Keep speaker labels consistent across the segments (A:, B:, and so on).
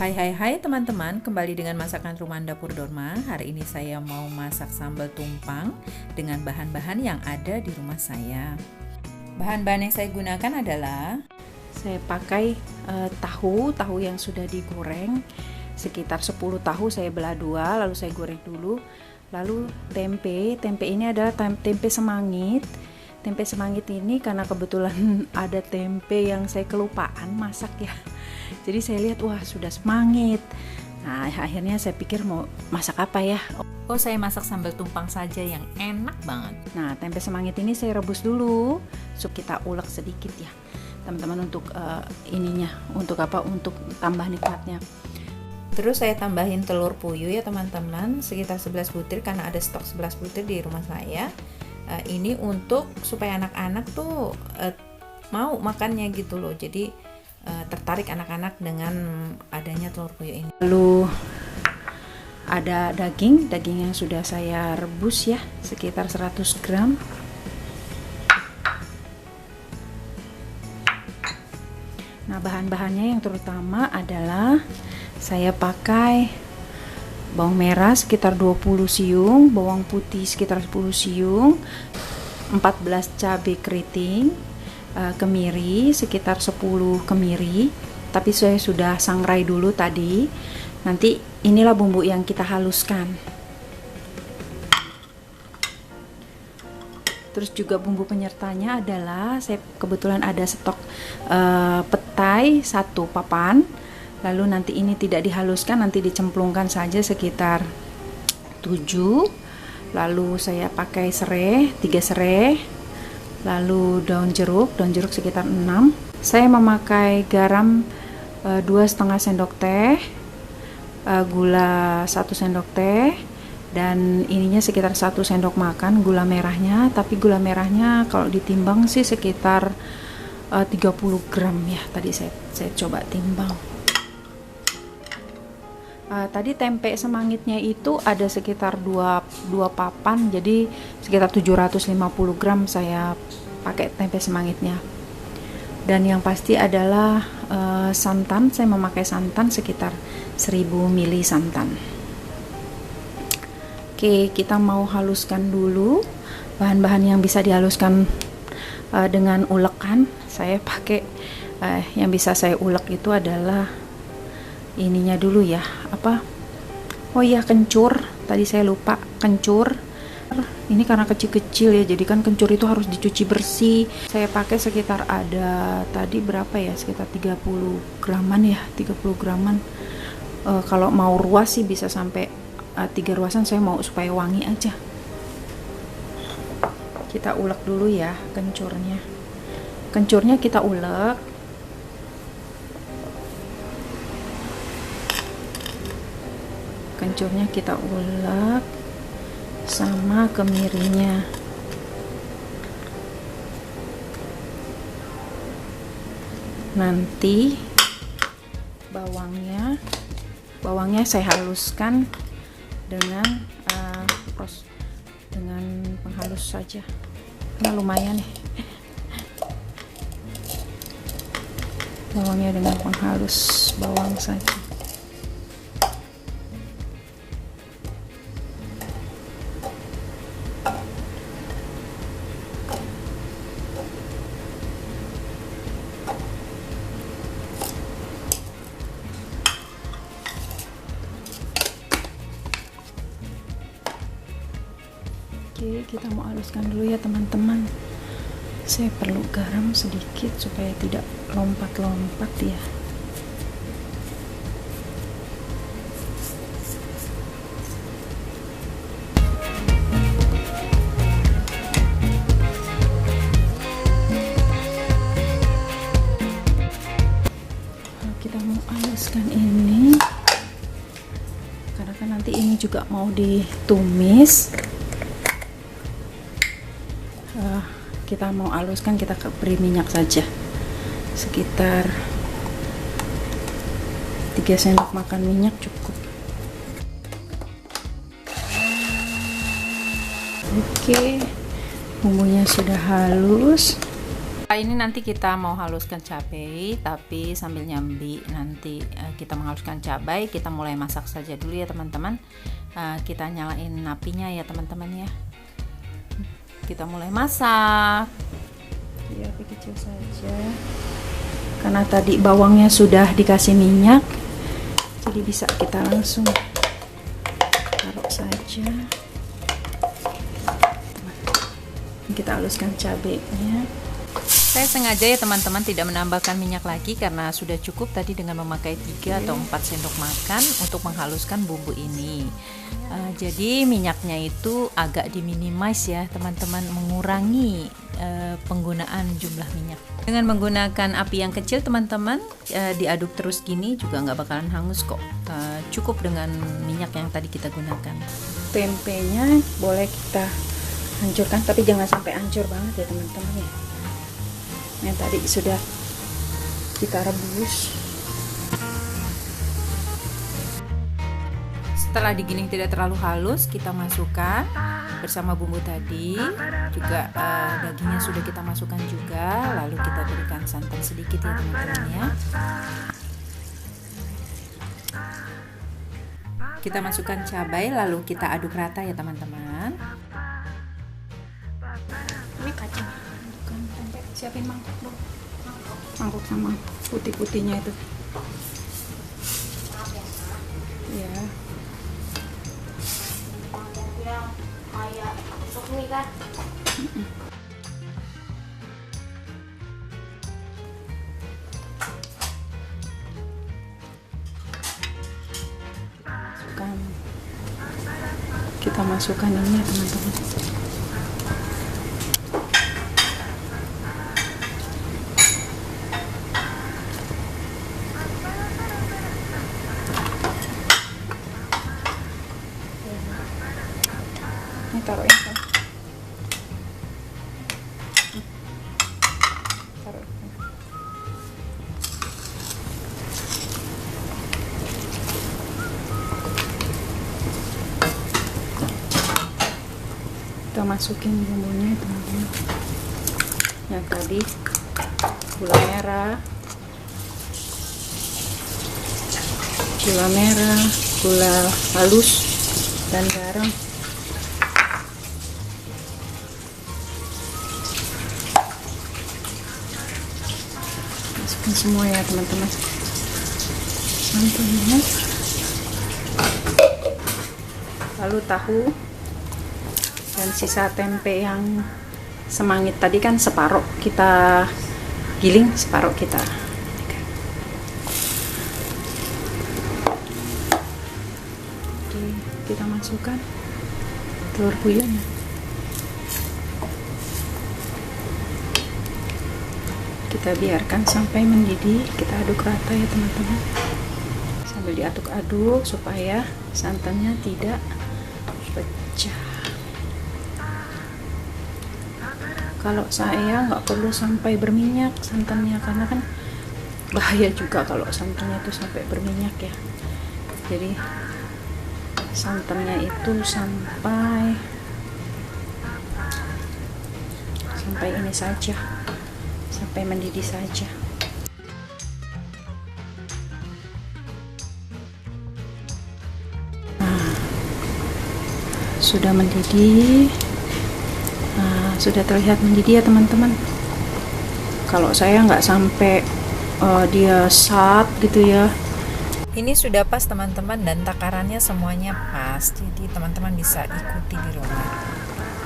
A: Hai teman-teman, kembali dengan masakan Rumahan Dapur Dorma. Hari ini saya mau masak sambal tumpang dengan bahan-bahan yang ada di rumah saya. Bahan-bahan yang saya gunakan adalah saya pakai tahu yang sudah digoreng sekitar 10 tahu, saya belah dua lalu saya goreng dulu. Lalu tempe ini adalah tempe semangit. Tempe semangit ini karena kebetulan ada tempe yang saya kelupaan masak ya. Jadi saya lihat, wah sudah semangit. Nah akhirnya saya pikir mau masak apa ya. Oh saya masak sambal tumpang saja yang enak banget. Nah tempe semangit ini saya rebus dulu. So kita ulek sedikit ya teman-teman untuk untuk tambah nikmatnya. Terus saya tambahin telur puyuh ya teman-teman, sekitar 11 butir karena ada stok 11 butir di rumah saya. Ini untuk supaya anak-anak tuh mau makannya gitu loh. Jadi tertarik anak-anak dengan adanya telur puyuh ini. Lalu ada daging yang sudah saya rebus ya, sekitar 100 gram. Nah bahan-bahannya yang terutama adalah saya pakai bawang merah sekitar 20 siung, bawang putih sekitar 10 siung, 14 cabai keriting, kemiri sekitar 10 kemiri, tapi saya sudah sangrai dulu tadi. Nanti inilah bumbu yang kita haluskan. Terus juga bumbu penyertanya adalah saya kebetulan ada stok petai 1 papan. Lalu nanti ini tidak dihaluskan, nanti dicemplungkan saja sekitar 7. Lalu saya pakai serai 3 serai. Lalu daun jeruk sekitar 6. Saya memakai garam 2,5 sendok teh, gula 1 sendok teh, dan ininya sekitar 1 sendok makan gula merahnya. Tapi gula merahnya kalau ditimbang sih sekitar 30 gram ya. Tadi saya coba timbang. Tadi tempe semangitnya itu ada sekitar 2 papan, jadi sekitar 750 gram saya pakai tempe semangitnya. Dan yang pasti adalah santan, saya memakai santan sekitar 1000 ml santan. Oke, kita mau haluskan dulu bahan-bahan yang bisa dihaluskan dengan ulekan. Saya pakai yang bisa saya ulek itu adalah ininya dulu ya, kencur. Tadi saya lupa kencur. Ini karena kecil-kecil ya, jadi kan kencur itu harus dicuci bersih. Saya pakai sekitar ada tadi berapa ya, sekitar 30 graman ya, 30 graman. Kalau mau ruas sih bisa sampai 3 ruasan, saya mau supaya wangi aja. Kita ulek dulu ya kencurnya kita ulek. Kencurnya kita ulek sama kemirinya. Nanti bawangnya saya haluskan dengan penghalus saja. Nah lumayan nih. Bawangnya dengan penghalus bawang saja. Oke, kita mau haluskan dulu ya teman-teman. Saya perlu garam sedikit supaya tidak lompat-lompat ya. Kita mau haluskan ini karena kan nanti ini juga mau ditumis. Kita mau haluskan, kita beri minyak saja sekitar 3 sendok makan minyak cukup. Oke, bumbunya sudah halus. Ini nanti kita mau haluskan cabai, tapi sambil nyambi nanti kita menghaluskan cabai, kita mulai masak saja dulu ya teman-teman. Kita nyalain apinya ya teman-teman ya. Kita mulai masak. Ya, api kecil saja. Karena tadi bawangnya sudah dikasih minyak, jadi bisa kita langsung taruh saja. Kita haluskan cabenya. Saya sengaja ya teman-teman tidak menambahkan minyak lagi karena sudah cukup tadi dengan memakai 3 atau 4 sendok makan untuk menghaluskan bumbu ini. Jadi minyaknya itu agak diminimize ya teman-teman, mengurangi penggunaan jumlah minyak. Dengan menggunakan api yang kecil teman-teman, diaduk terus gini juga nggak bakalan hangus kok. Cukup dengan minyak yang tadi kita gunakan. Tempenya boleh kita hancurkan, tapi jangan sampai hancur banget ya teman-teman ya. Yang tadi sudah kita rebus. Setelah digiling tidak terlalu halus, kita masukkan bersama bumbu tadi, juga dagingnya sudah kita masukkan juga, lalu kita berikan santan sedikit ya teman-teman ya. Kita masukkan cabai, lalu kita aduk rata ya teman-teman. Ini kacang, bukan tempe. Siapin mangkuk dong. Mangkuk sama putih-putihnya itu. Ya. Kita masukkan ini ya teman-teman. Ini taruhin kan? Taruh. Kita masukin bumbunya teman-teman. Yang tadi gula merah, gula halus, dan garam. Masukkan semua ya teman-teman. Santannya. Lalu tahu. Dan sisa tempe yang semangit tadi kan separuh kita giling, separuh kita oke, kita masukkan telur buyung. Kita biarkan sampai mendidih, kita aduk rata ya teman-teman, sambil diaduk-aduk supaya santannya tidak pecah. Kalau saya nggak perlu sampai berminyak santannya, karena kan bahaya juga kalau santannya itu sampai berminyak ya. Jadi santannya itu sampai ini saja, sampai mendidih saja. Nah, sudah mendidih. Sudah terlihat mendidih ya teman-teman. Kalau saya nggak sampai dia sat gitu ya. Ini sudah pas teman-teman, dan takarannya semuanya pas, jadi teman-teman bisa ikuti di rumah.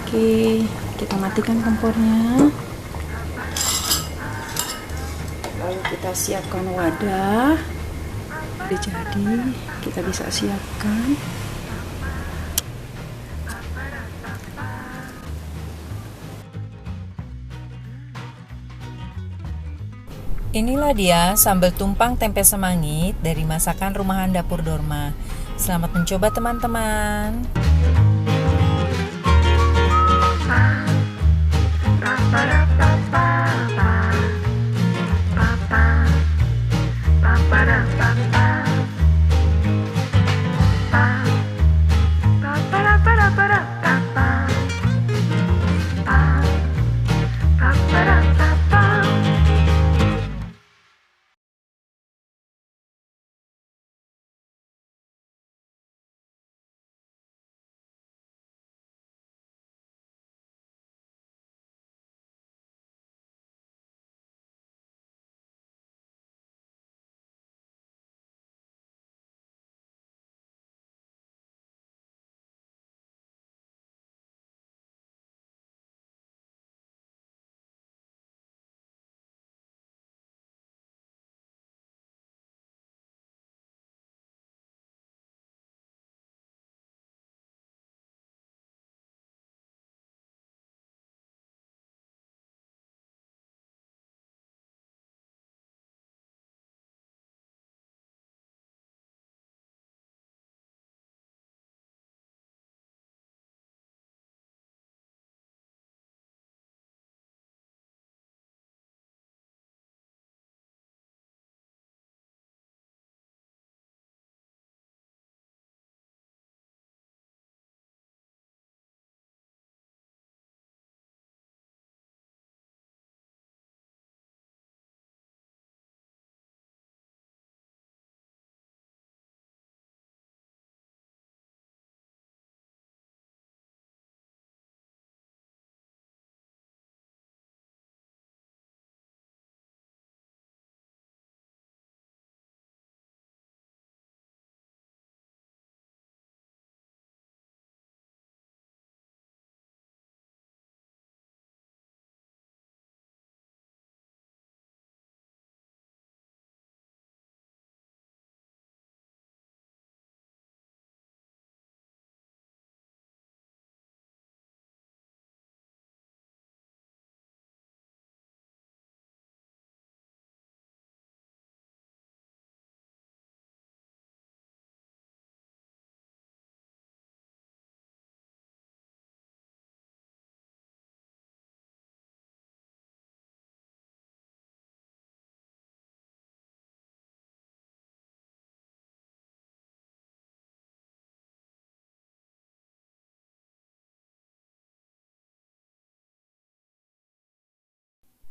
A: Oke, kita matikan kompornya. Lalu kita siapkan wadah. Udah jadi, kita bisa siapkan. Inilah dia sambal tumpang tempe semangit dari masakan rumahan Dapur Dorma. Selamat mencoba teman-teman.
B: Ba-ba-da-ba-ba-ba-ba.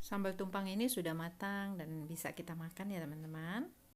A: Sambal tumpang ini sudah matang dan bisa kita makan ya teman-teman.